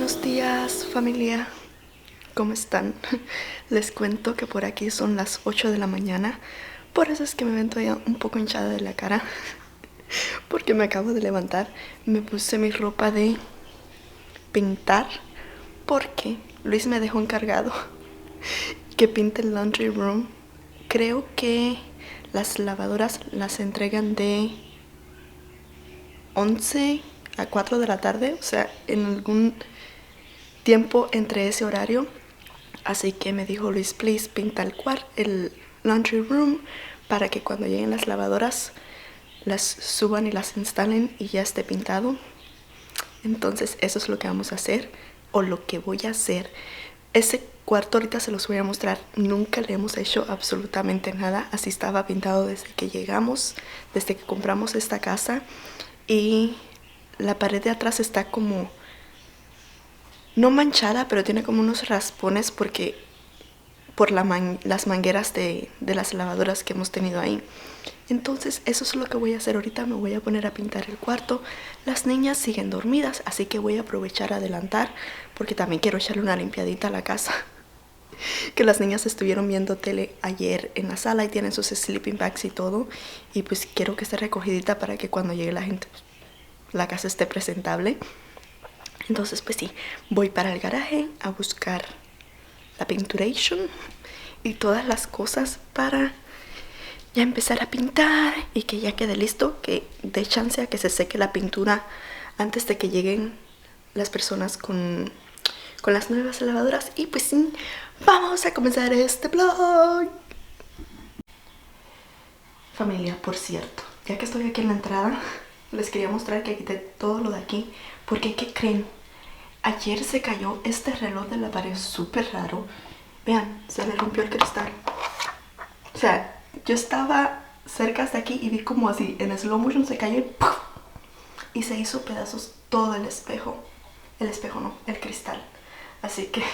Buenos días, familia. ¿Cómo están? Les cuento que por aquí son las 8 de la mañana. Por eso es que me ven todavía un poco hinchada de la cara. Porque me acabo de levantar. Me puse mi ropa de pintar. Porque Luis me dejó encargado que pinte el laundry room. Creo que las lavadoras las entregan de 11 a 4 de la tarde. O sea, en algún tiempo entre ese horario. Así que me dijo Luis, please pinta el laundry room para que cuando lleguen las lavadoras las suban y las instalen y ya esté pintado. Entonces eso es lo que vamos a hacer, o lo que voy a hacer. Ese cuarto ahorita se los voy a mostrar. Nunca le hemos hecho absolutamente nada. Así estaba pintado desde que llegamos, desde que compramos esta casa. Y la pared de atrás está como, no manchada, pero tiene como unos raspones porque por las mangueras de las lavadoras que hemos tenido ahí. Entonces eso es lo que voy a hacer ahorita. Me voy a poner a pintar el cuarto. Las niñas siguen dormidas, así que voy a aprovechar a adelantar porque también quiero echarle una limpiadita a la casa. Que las niñas estuvieron viendo tele ayer en la sala y tienen sus sleeping bags y todo, y pues quiero que esté recogidita para que cuando llegue la gente la casa esté presentable. Entonces pues sí, voy para el garaje a buscar la pinturation y todas las cosas para ya empezar a pintar y que ya quede listo, que dé chance a que se seque la pintura antes de que lleguen las personas con las nuevas lavadoras. Y pues sí, vamos a comenzar este vlog. Familia, por cierto, ya que estoy aquí en la entrada, les quería mostrar que quité todo lo de aquí, porque ¿qué creen? Ayer se cayó este reloj de la pared súper raro. Vean, se le rompió el cristal. O sea, yo estaba cerca de aquí y vi como así, en slow motion se cayó y ¡puf! Y se hizo pedazos todo el espejo. El espejo no, el cristal. Así que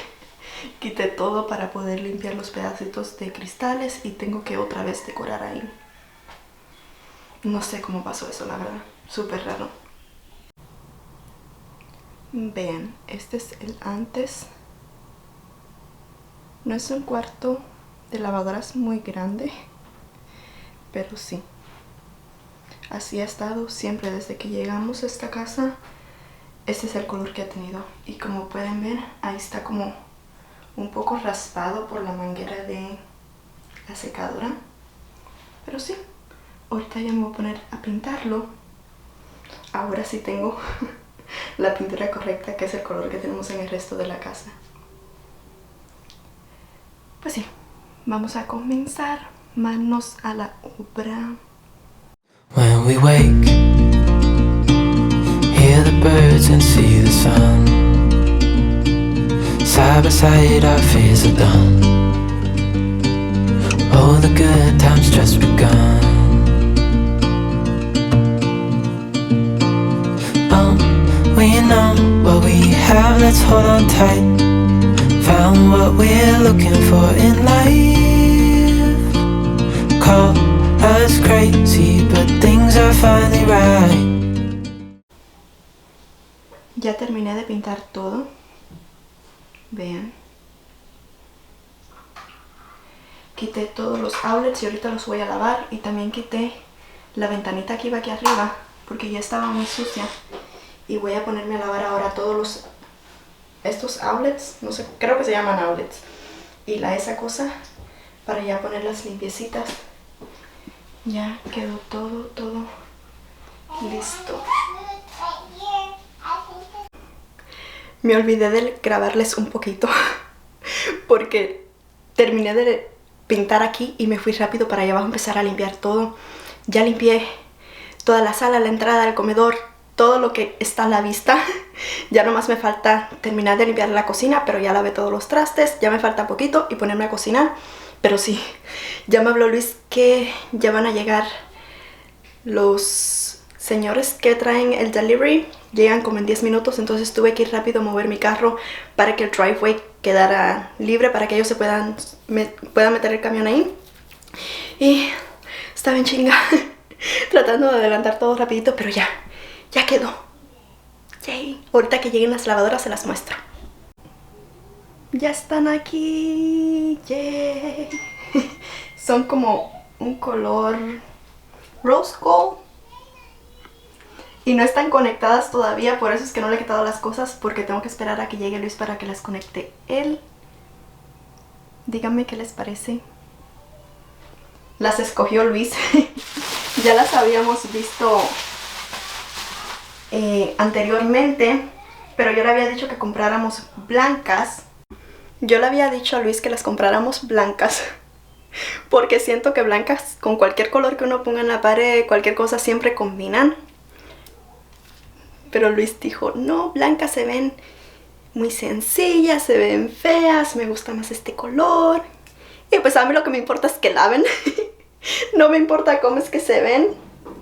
quité todo para poder limpiar los pedacitos de cristales y tengo que otra vez decorar ahí. No sé cómo pasó eso, la verdad. Súper raro. Vean, este es el antes. No es un cuarto de lavadoras muy grande, pero sí. Así ha estado siempre desde que llegamos a esta casa. Este es el color que ha tenido. Y como pueden ver, ahí está como un poco raspado por la manguera de la secadora. Pero sí, ahorita ya me voy a poner a pintarlo. Ahora sí tengo la pintura correcta, que es el color que tenemos en el resto de la casa. Pues sí, vamos a comenzar. Manos a la obra. When we wake, hear the birds and see the sun. Side by side our fears are done. Oh, the good times just begun. We know what we have, let's hold on tight. Found what we're looking for in life. Call us crazy, but things are finally right. Ya terminé de pintar todo. Vean. Quité todos los outlets y ahorita los voy a lavar. Y también quité la ventanita que iba aquí arriba porque ya estaba muy sucia. Y voy a ponerme a lavar ahora todos estos outlets, no sé, creo que se llaman outlets, y esa cosa para ya ponerlas limpiecitas. Ya quedó todo listo. Me olvidé de grabarles un poquito porque terminé de pintar aquí y me fui rápido para allá abajo a empezar a limpiar todo. Ya limpié toda la sala, la entrada, el comedor, todo lo que está a la vista. Ya nomás me falta terminar de limpiar la cocina, pero ya lavé todos los trastes. Ya me falta poquito y ponerme a cocinar. Pero sí, ya me habló Luis que ya van a llegar los señores que traen el delivery. Llegan como en 10 minutos, entonces tuve que ir rápido a mover mi carro para que el driveway quedara libre, para que ellos se puedan meter el camión ahí. Y estaba en chinga tratando de adelantar todo rapidito, pero ya quedó. Yay. Ahorita que lleguen las lavadoras se las muestro. Ya están aquí. Yay. Son como un color rose gold. Y no están conectadas todavía, por eso es que no le he quitado las cosas, porque tengo que esperar a que llegue Luis para que las conecte él. Díganme qué les parece. Las escogió Luis. Ya las habíamos visto anteriormente, pero yo le había dicho que compráramos blancas. Yo le había dicho a Luis que las compráramos blancas, porque siento que blancas con cualquier color que uno ponga en la pared, cualquier cosa, siempre combinan. Pero Luis dijo, no, blancas se ven muy sencillas, se ven feas, me gusta más este color. Y pues a mí lo que me importa es que laven. No me importa cómo es que se ven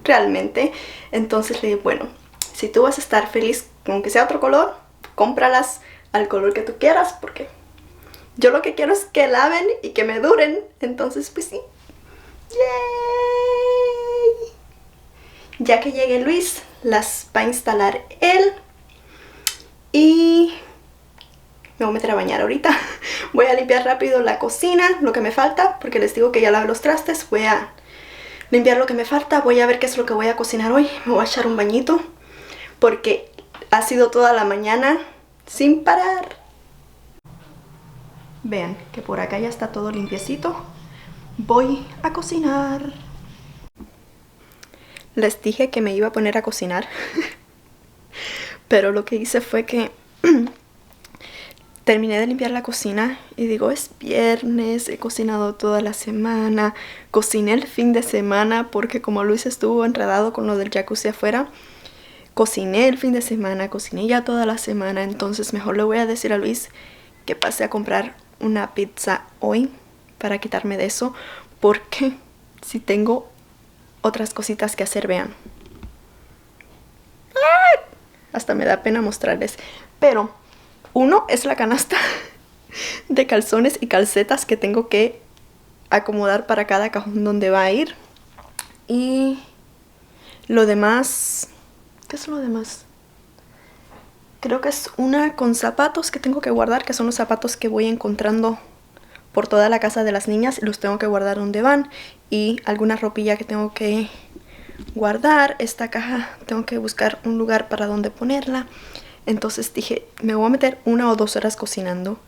realmente. Entonces le dije, bueno, si tú vas a estar feliz con que sea otro color, cómpralas al color que tú quieras, porque yo lo que quiero es que laven y que me duren. Entonces pues sí. ¡Yay! Ya que llegue Luis, las va a instalar él. Y me voy a meter a bañar ahorita. Voy a limpiar rápido la cocina, lo que me falta, porque les digo que ya lavé los trastes. Voy a limpiar lo que me falta. Voy a ver qué es lo que voy a cocinar hoy. Me voy a echar un bañito, porque ha sido toda la mañana sin parar. Vean que por acá ya está todo limpiecito. Voy a cocinar. Les dije que me iba a poner a cocinar. Pero lo que hice fue que terminé de limpiar la cocina y digo, es viernes, he cocinado toda la semana, cociné el fin de semana porque como Luis estuvo enredado con lo del jacuzzi afuera, cociné el fin de semana, cociné ya toda la semana, entonces mejor le voy a decir a Luis que pase a comprar una pizza hoy para quitarme de eso, porque si tengo otras cositas que hacer, vean. Hasta me da pena mostrarles, pero uno es la canasta de calzones y calcetas que tengo que acomodar para cada cajón donde va a ir. Y lo demás, ¿qué es lo demás? Creo que es una con zapatos que tengo que guardar, que son los zapatos que voy encontrando por toda la casa de las niñas y los tengo que guardar donde van. Y alguna ropilla que tengo que guardar. Esta caja tengo que buscar un lugar para donde ponerla. Entonces dije, me voy a meter 1 o 2 horas cocinando.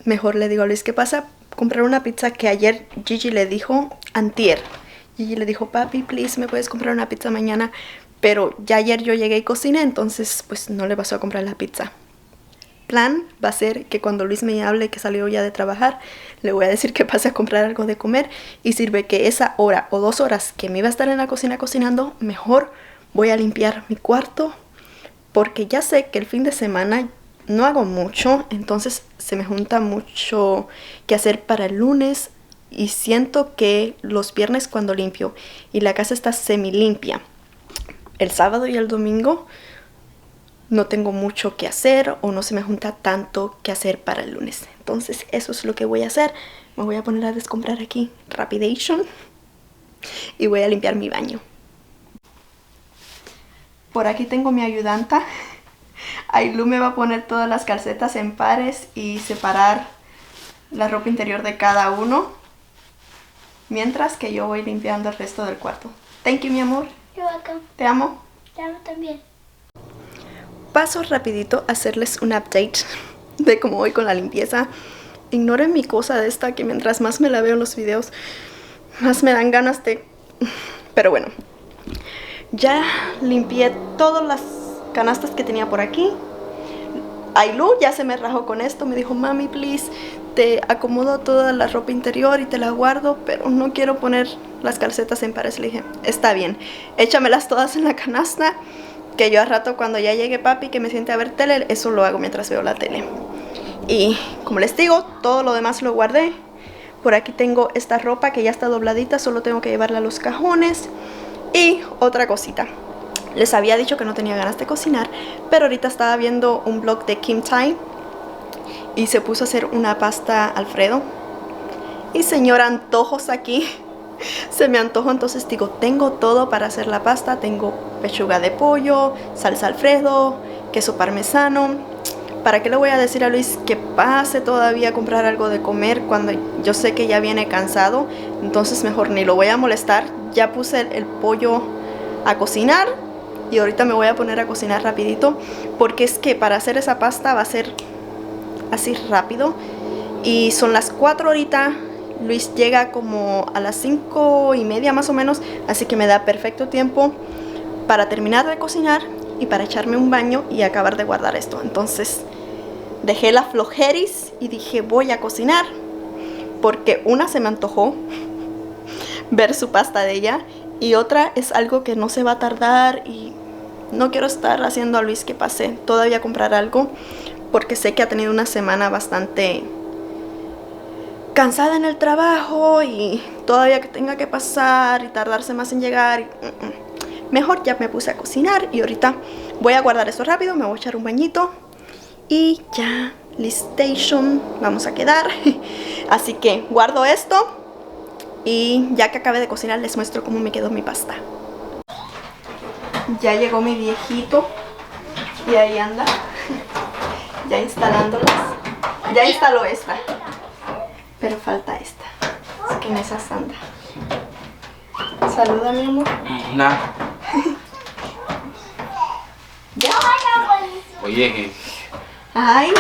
Mejor le digo a Luis, ¿qué pasa? Comprar una pizza que ayer Gigi le dijo, antier. Gigi le dijo, papi, please, ¿me puedes comprar una pizza mañana? Pero ya ayer yo llegué y cociné, entonces pues no le pasó a comprar la pizza. Plan va a ser que cuando Luis me hable que salió ya de trabajar, le voy a decir que pase a comprar algo de comer y sirve que esa hora o 2 horas que me iba a estar en la cocina cocinando, mejor voy a limpiar mi cuarto, porque ya sé que el fin de semana no hago mucho, entonces se me junta mucho que hacer para el lunes y siento que los viernes cuando limpio y la casa está semi limpia, el sábado y el domingo no tengo mucho que hacer o no se me junta tanto que hacer para el lunes. Entonces eso es lo que voy a hacer. Me voy a poner a descomprar aquí Rapidation y voy a limpiar mi baño. Por aquí tengo mi ayudanta. Ailu me va a poner todas las calcetas en pares y separar la ropa interior de cada uno, mientras que yo voy limpiando el resto del cuarto. Thank you, mi amor. You're welcome. Te amo. Te amo también. Paso rapidito a hacerles un update de cómo voy con la limpieza. Ignoren mi cosa de esta, que mientras más me la veo en los videos, más me dan ganas de... Pero bueno, ya limpié todas las canastas que tenía por aquí. Ailu ya se me rajó con esto, me dijo, mami, please, te acomodo toda la ropa interior y te la guardo, pero no quiero poner las calcetas en pares. Le dije, está bien, échamelas todas en la canasta, que yo al rato cuando ya llegue papi, que me siente a ver tele, eso lo hago mientras veo la tele. Y como les digo, todo lo demás lo guardé. Por aquí tengo esta ropa que ya está dobladita, solo tengo que llevarla a los cajones. Y otra cosita, les había dicho que no tenía ganas de cocinar, pero ahorita estaba viendo un vlog de Kim Thai y se puso a hacer una pasta Alfredo. Y señor antojos aquí, se me antojó, entonces digo, tengo todo para hacer la pasta. Tengo pechuga de pollo, salsa alfredo, queso parmesano. ¿Para qué le voy a decir a Luis que pase todavía a comprar algo de comer cuando yo sé que ya viene cansado? Entonces mejor ni lo voy a molestar. Ya puse el pollo a cocinar y ahorita me voy a poner a cocinar rapidito, porque es que para hacer esa pasta va a ser así rápido. Y son las 4 ahorita. Luis llega como a las 5:30 más o menos, así que me da perfecto tiempo para terminar de cocinar y para echarme un baño y acabar de guardar esto. Entonces dejé la flojeris y dije, voy a cocinar, porque una, se me antojó ver su pasta de ella, y otra es algo que no se va a tardar y no quiero estar haciendo a Luis que pase todavía a comprar algo, porque sé que ha tenido una semana bastante cansada en el trabajo y todavía que tenga que pasar y tardarse más en llegar. Mejor ya me puse a cocinar y ahorita voy a guardar esto rápido, me voy a echar un bañito y ya listation vamos a quedar. Así que guardo esto y ya que acabe de cocinar les muestro cómo me quedó mi pasta. Ya llegó mi viejito y ahí anda ya instalándolas. Ya instaló esta, pero falta esta, así que en esas anda. Saluda, mi amor. Nah. Ya. Oye, Ay,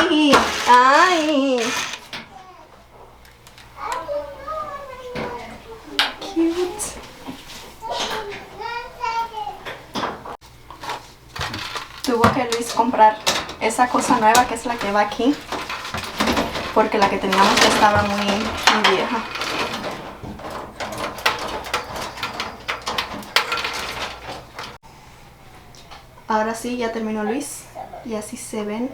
ay. Cute. Tuvo que Luis comprar esa cosa nueva que es la que va aquí, porque la que teníamos ya estaba muy vieja. Ahora sí, ya terminó Luis y así se ven.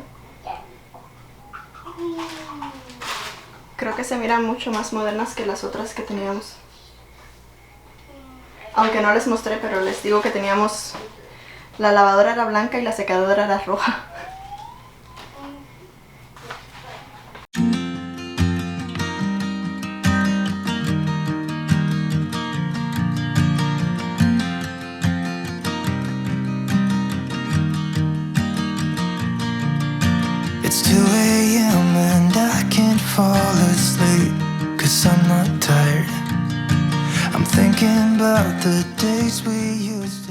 Creo que se miran mucho más modernas que las otras que teníamos. Aunque no les mostré, pero les digo que teníamos... La lavadora era blanca y la secadora era roja. It's 2 a.m. and I can't fall asleep, 'cause I'm not tired. I'm thinking about the days we used